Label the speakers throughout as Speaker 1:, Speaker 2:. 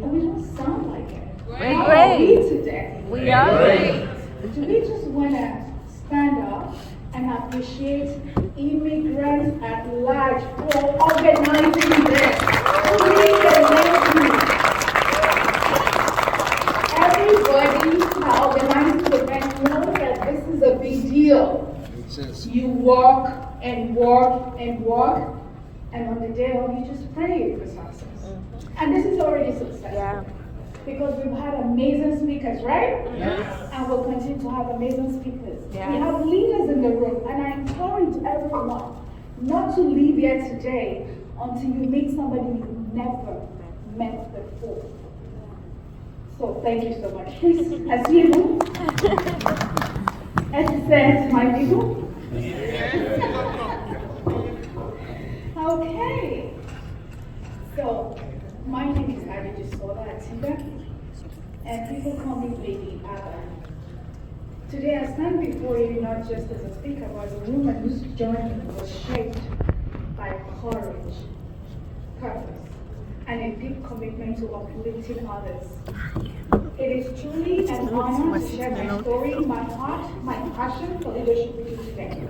Speaker 1: But we don't sound like it.
Speaker 2: We're
Speaker 1: How
Speaker 2: great.
Speaker 1: are we today?
Speaker 2: We are great.
Speaker 1: Do we just want to stand up and appreciate immigrants at large for organizing this? Please thank you. Everybody that organized the event knows that this is a big deal. You walk and walk and walk, and on the day of, you just pray for success. And this is already successful.
Speaker 2: Yeah.
Speaker 1: Because we've had amazing speakers, right?
Speaker 2: Yes.
Speaker 1: And we'll continue to have amazing speakers.
Speaker 2: Yes.
Speaker 1: We have leaders in the room, and I encourage everyone not to leave here today until you meet somebody you've never met before. So thank you so much. Please, as you said, my people. Okay. So, my name is ABHA, and people call me Lady ABBA. Today I stand before you not just as a speaker, but as a woman whose journey was shaped by courage, purpose, and a deep commitment to uplifting others. It is truly an honor to share my story, my heart, my passion for leadership with you today.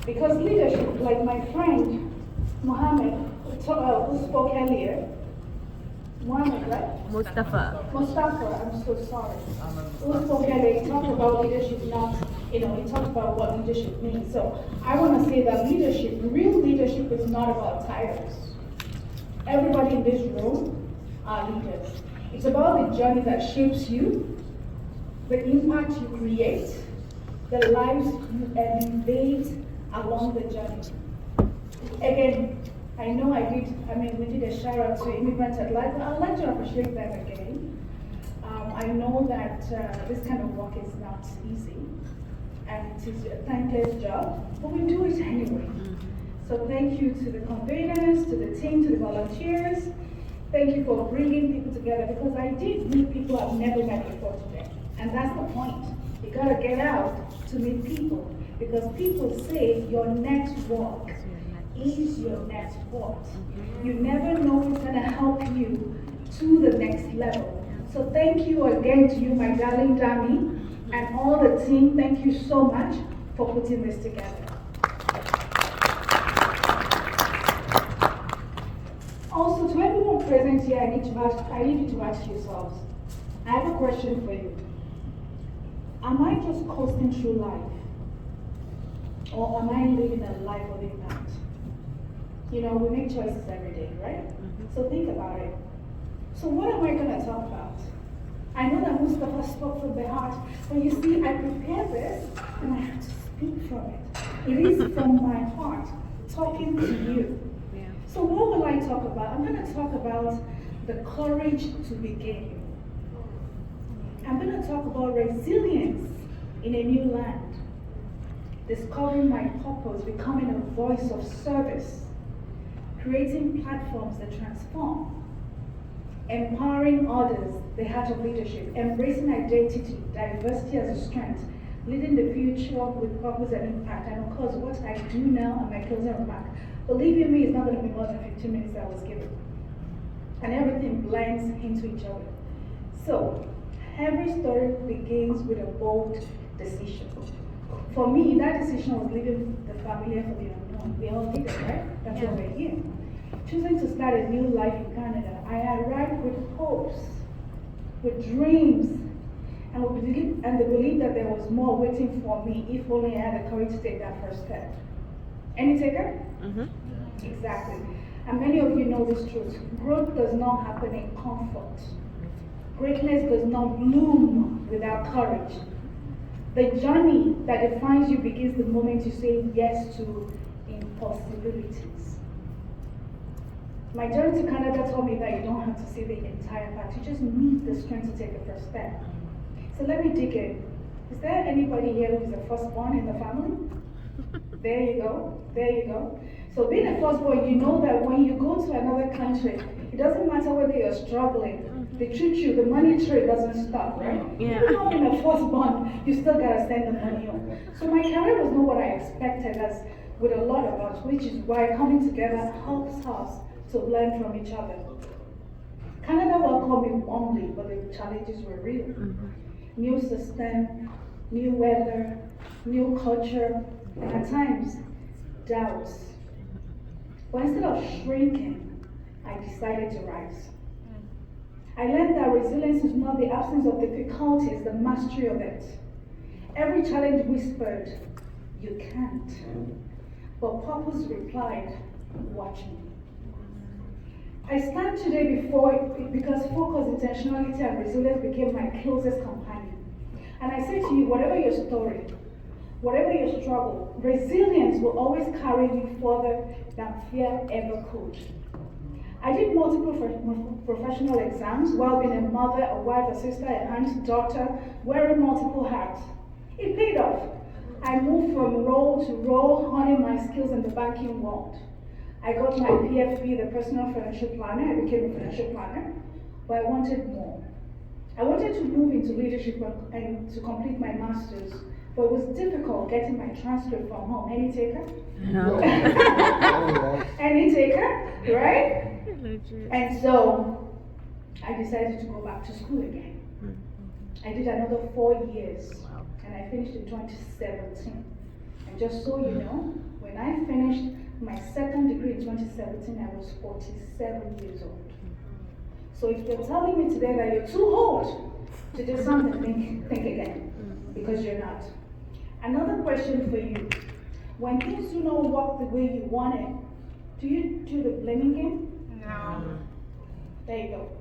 Speaker 1: Because leadership, like my friend Mohammed, who spoke earlier, Mohammed, right?
Speaker 2: Mustafa,
Speaker 1: I'm so sorry. Who spoke earlier, he talked about leadership, he talked about what leadership means. So I want to say that leadership, real leadership is not about titles. Everybody in this room are leaders. It's about the journey that shapes you, the impact you create, the lives you elevate along the journey. Again, I know we did a shout out to Immigrant at Life, but I'd like to appreciate them again. I know that this kind of work is not easy, and it is a thankless job, but we do it anyway. So thank you to the conveners, to the team, to the volunteers. Thank you for bringing people together, because I did meet people I've never met before today. And that's the point. You gotta get out to meet people, because people say your next walk is your next what. You never know what's gonna help you to the next level. So thank you again to you, my darling Dami, and all the team. Thank you so much for putting this together. Also, to everyone present here, I need you to ask yourselves, I have a question for you. Am I just coasting through life? Or am I living a life of impact? We make choices every day, right? So think about it. So what am I going to talk about? I know that Mustafa spoke from the heart, but you see, I prepared this, and I have to speak from it. It is from my heart, talking to you. So what will I talk about? I'm going to talk about the courage to begin. I'm going to talk about resilience in a new land, discovering my purpose, becoming a voice of service, creating platforms that transform, empowering others, the heart of leadership, embracing identity, diversity as a strength, leading the future with purpose and impact, and of course what I do now and my closing remark. Believe you me, it's not going to be more than 15 minutes I was given. And everything blends into each other. So, every story begins with a bold decision. For me, that decision was leaving the familiar for the unknown. We all did it, right? That's why we're here. Choosing to start a new life in Canada, I arrived with hopes, with dreams, and the belief that there was more waiting for me if only I had the courage to take that first step. Any taker? Exactly. And many of you know this truth. Growth does not happen in comfort. Greatness does not bloom without courage. The journey that defines you begins the moment you say yes to impossibilities. My journey to Canada taught me that you don't have to see the entire path. You just need the strength to take the first step. So let me dig in. Is there anybody here who is the firstborn in the family? There you go. There you go. So being a firstborn, you know that when you go to another country, it doesn't matter whether you're struggling. They treat you, the money trade doesn't stop, right?
Speaker 2: Yeah.
Speaker 1: Even not being a firstborn, you still gotta send the money home. So my career was not what I expected, as with a lot of us, which is why coming together helps us to learn from each other. Canada welcomed call me warmly, but the challenges were real. New system, new weather, new culture, and at times, doubts. But instead of shrinking, I decided to rise. I learned that resilience is not the absence of difficulty, it's the mastery of it. Every challenge whispered, you can't. But purpose replied, watch me. I stand today before it because focus, intentionality, and resilience became my closest companion. And I say to you, whatever your story, whatever your struggle, resilience will always carry you further than fear ever could. I did multiple professional exams while being a mother, a wife, a sister, a aunt, daughter, wearing multiple hats. It paid off. I moved from role to role, honing my skills in the banking world. I got my PFP, the personal financial planner. I became a financial planner, but I wanted more. I wanted to move into leadership and to complete my master's, but it was difficult getting my transcript from home. Any taker? No. Any taker, right? And so I decided to go back to school again. I did another 4 years, and I finished in 2017. And just so you know, when I finished my second degree in 2017, I was 47 years old. So if you're telling me today that you're too old to do something, think again, because you're not. Another question for you. When things do not work the way you want it, do you do the blaming game? No. There you go.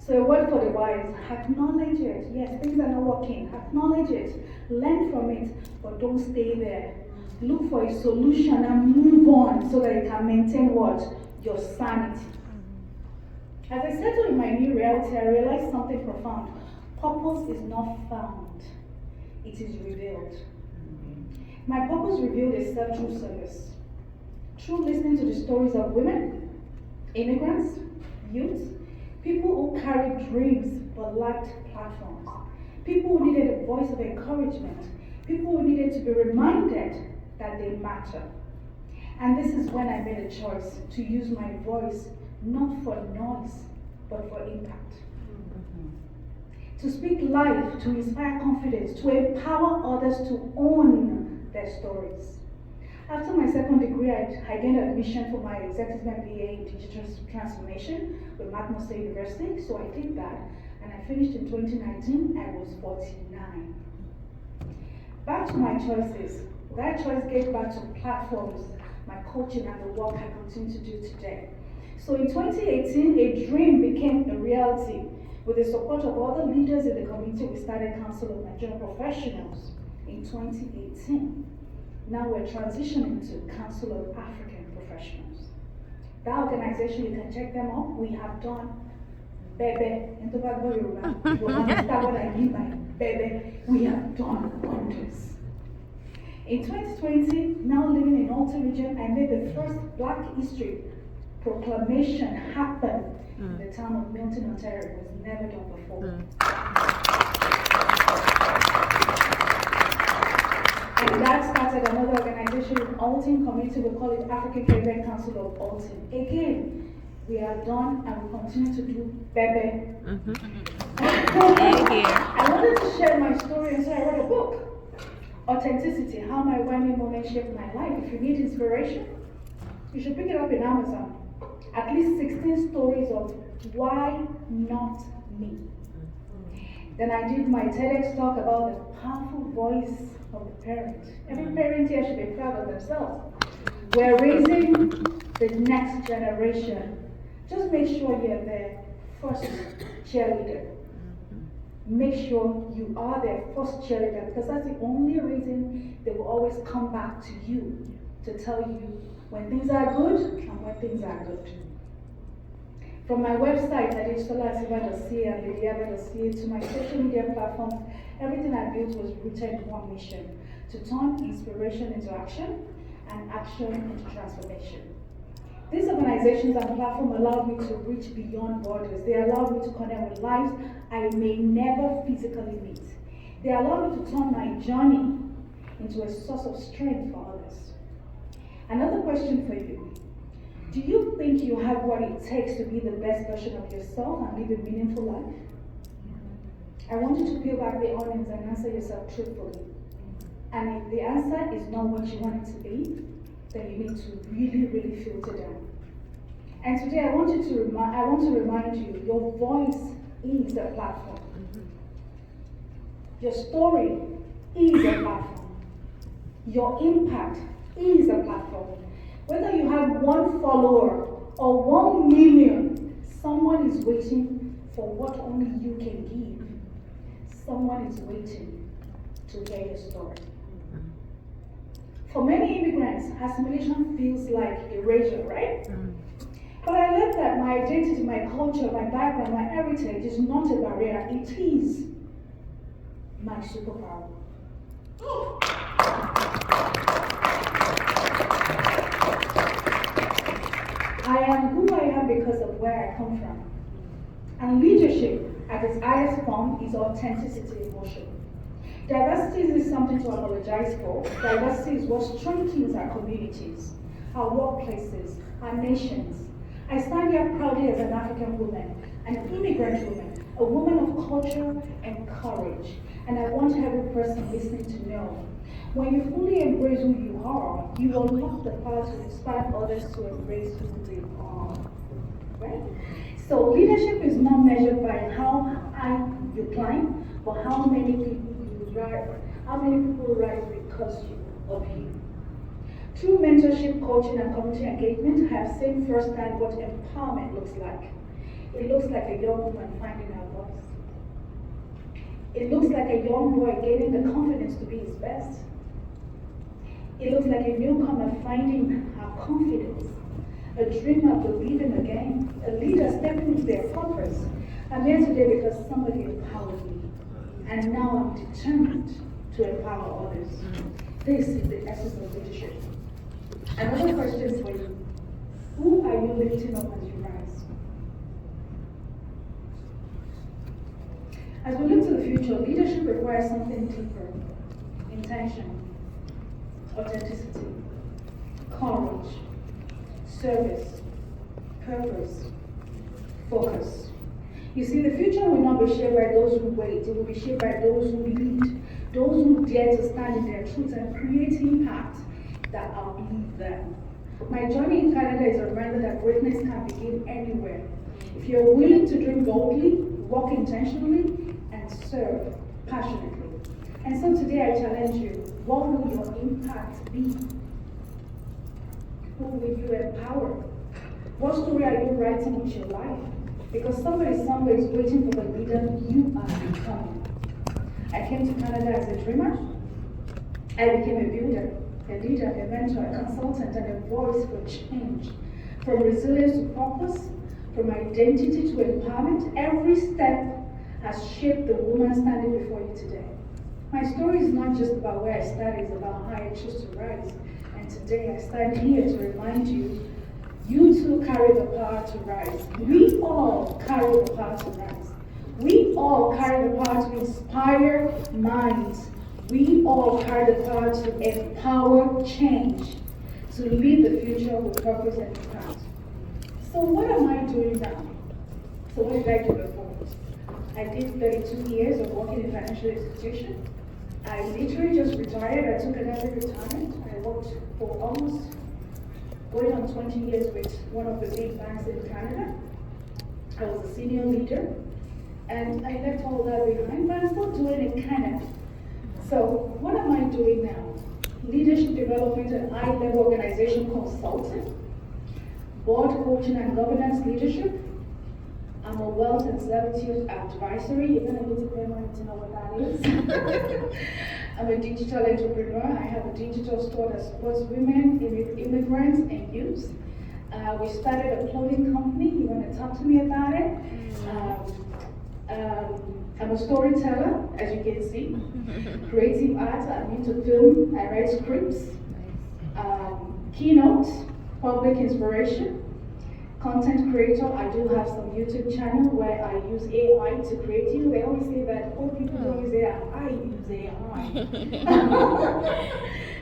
Speaker 1: So a word for the wise, acknowledge it. Yes, things are not working. Acknowledge it. Learn from it, but don't stay there. Look for a solution and move on so that you can maintain what? Your sanity. As I settle in my new reality, I realized something profound. Purpose is not found. It is revealed. My purpose revealed itself through service. Through listening to the stories of women, immigrants, youth, people who carried dreams but lacked platforms, people who needed a voice of encouragement, people who needed to be reminded that they matter. And this is when I made a choice to use my voice not for noise, but for impact. To speak life, to inspire confidence, to empower others to own their stories. After my second degree, I gained admission for my Executive MBA in Digital Transformation with Motivational University, so I did that, and I finished in 2019. I was 49. Back to my choices. That choice gave back to platforms, my coaching, and the work I continue to do today. So in 2018, a dream became a reality. With the support of other leaders in the community, we started Council of Nigerian Professionals in 2018. Now we're transitioning to Council of African Professionals. That organization, you can check them out. We have done Bebe, in Tobago Yoruba. You understand what I mean by Bebe? We have done wonders. In 2020, now living in Alta region, I made the first Black History proclamation happen in the town of Milton, Ontario. It was never done before. And that started another organization in Alton community. We call it African Caribbean Council of Alton. Again, we have done and we continue to do Bebe. I wanted to share my story, and so I wrote a book. Authenticity, How My Whammy Moment Shaped My Life. If you need inspiration, you should pick it up in Amazon. At least 16 stories of why not me. Then I did my TEDx talk about the powerful voice of the parent. Every parent here should be proud of themselves. We're raising the next generation. Just make sure you're their first cheerleader. Make sure you are their first cheerleader, because that's the only reason they will always come back to you to tell you when things are good and when things are good. From my website, adesolaasiba.ca and lydiaba.ca, to my social media platforms, everything I built was rooted in one mission: to turn inspiration into action and action into transformation. These organizations and platforms allowed me to reach beyond borders. They allowed me to connect with lives I may never physically meet. They allowed me to turn my journey into a source of strength for others. Another question for you. Do you think you have what it takes to be the best version of yourself and live a meaningful life? I want you to peel back the onions and answer yourself truthfully. And if the answer is not what you want it to be, then you need to really, really filter down. And today I want to remind you, your voice is a platform. Your story is a platform. Your impact is a platform. Whether you have 1 follower or 1 million, someone is waiting for what only you can give. Someone is waiting to hear your story. For many immigrants, assimilation feels like erasure, right? But I learned that my identity, my culture, my background, my heritage is not a barrier. It is my superpower. I am who I am because of where I come from. And leadership, at its highest form, is authenticity in motion. Diversity is something to apologize for. Diversity is what strengthens our communities, our workplaces, our nations. I stand here proudly as an African woman, an immigrant woman, a woman of culture and courage. And I want every person listening to know, when you fully embrace who you are, you unlock the power to inspire others to embrace who they are. Right? So leadership is not measured by how high you climb, but how many people you rise, because of you. Through mentorship, coaching, and community engagement, I have seen firsthand what empowerment looks like. It looks like a young woman finding her voice. It looks like a young boy gaining the confidence to be his best. It looks like a newcomer finding her confidence, a dreamer believing again, a leader stepping into their purpose. I'm here today because somebody empowered me, and now I'm determined to empower others. This is the essence of leadership. Another question for you. Who are you lifting up as you rise? As we look to the future, leadership requires something deeper. Intention, authenticity, courage, service, purpose, focus. You see, the future will not be shaped by those who wait. It will be shaped by those who lead, those who dare to stand in their truth and create impact that outlive them. My journey in Canada is a reminder that greatness can begin anywhere. If you're willing to dream boldly, work intentionally, and serve passionately. And so today I challenge you, what will your impact be? Who will you empower? What story are you writing with your life? Because somebody somewhere is waiting for the leader you are becoming. I came to Canada as a dreamer. I became a builder, a leader, a mentor, a consultant, and a voice for change. From resilience to purpose, from identity to empowerment, every step has shaped the woman standing before you today. My story is not just about where I started, it's about how I chose to rise. And today I stand here to remind you, you too carry the power to rise. We all carry the power to rise. We all carry the power to inspire minds. We all carry the power to empower change, to lead the future with purpose and impact. So what am I doing now? So what did I do before? I did 32 years of working in a financial institution. I literally just retired. I took an early retirement. I worked for almost going on 20 years with one of the big banks in Canada. I was a senior leader, and I left all that behind, but I'm still doing it kind of. So what am I doing now? Leadership development and high-level organization consulting, board coaching and governance leadership. I'm a wealth and servitude advisory. You're going to need to pay money to know what that is. I'm a digital entrepreneur. I have a digital store that supports women, immigrants, and youth. We started a clothing company. You want to talk to me about it? I'm a storyteller, as you can see. Creative art. I'm into film. I write scripts. Keynotes, public inspiration. Content creator. I do have some YouTube channel where I use AI to create you. They always say that, oh, people don't use AI. I use AI.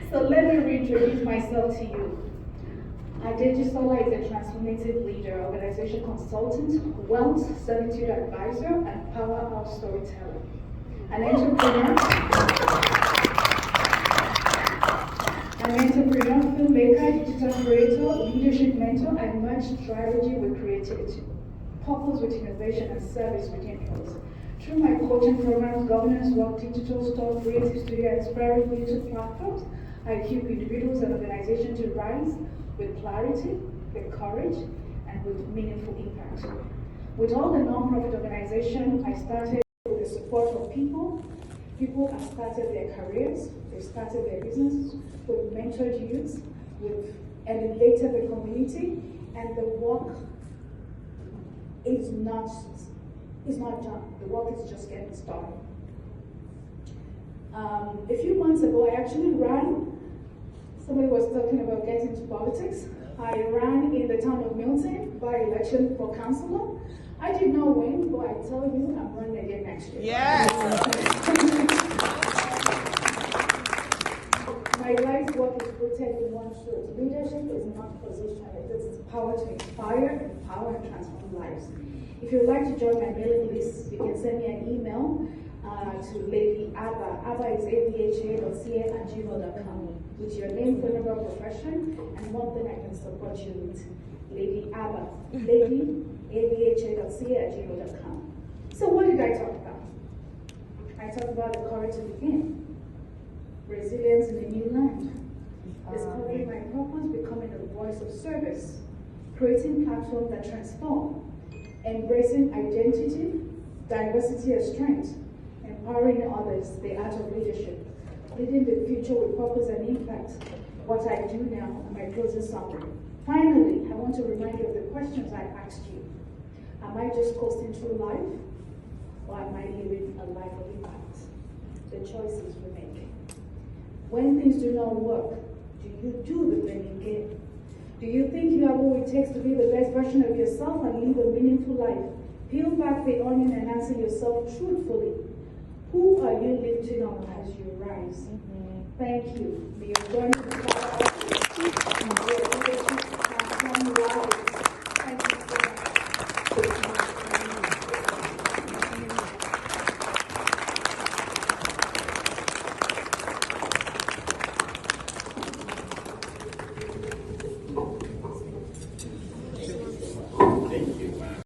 Speaker 1: So let me reintroduce myself to you. Adejisola is a transformative leader, organization consultant, wealth servitude advisor, and powerhouse storyteller. An entrepreneur, filmmaker, digital creator, leadership mentor, and merge strategy with creativity, purpose with innovation, and service with influence. Through my coaching programs, governance work, digital store, creative studio, inspiring YouTube platforms, I equip individuals and organizations to rise with clarity, with courage, and with meaningful impact. With all the non-profit organizations, I started with the support of people. People have started their careers, they started their businesses, we've mentored youth, we've elevated the community, and the work is not done. The work is just getting started. A few months ago, I actually ran. Somebody was talking about getting into politics. I ran in the town of Milton by election for councillor. I did not win, but I tell you, I'm running again next year.
Speaker 2: Yes.
Speaker 1: My life's work is rooted in one truth. Leadership is not position, it is power to inspire, empower, and transform lives. If you'd like to join my mailing list, you can send me an email to Lady ABHA. ABHA is abha.ca@gmail.com with your name, phone number, profession, and one thing I can support you with. Lady ABHA. Lady abha.ca@gmail.com. So what did I talk about? I talked about the courage to begin, resilience in a new land, discovering my purpose, becoming a voice of service, creating platforms that transform, embracing identity, diversity as strength, empowering others, the art of leadership, leading the future with purpose and impact, what I do now, and my closing summary. Finally, I want to remind you of the questions I asked you. Am I just coasting through life, or am I living a life of impact? The choices we make. When things do not work, do you do the blame game? Do you think you have what it takes to be the best version of yourself and live a meaningful life? Peel back the onion and answer yourself truthfully. Who are you lifting up as you rise? Thank you. May your journey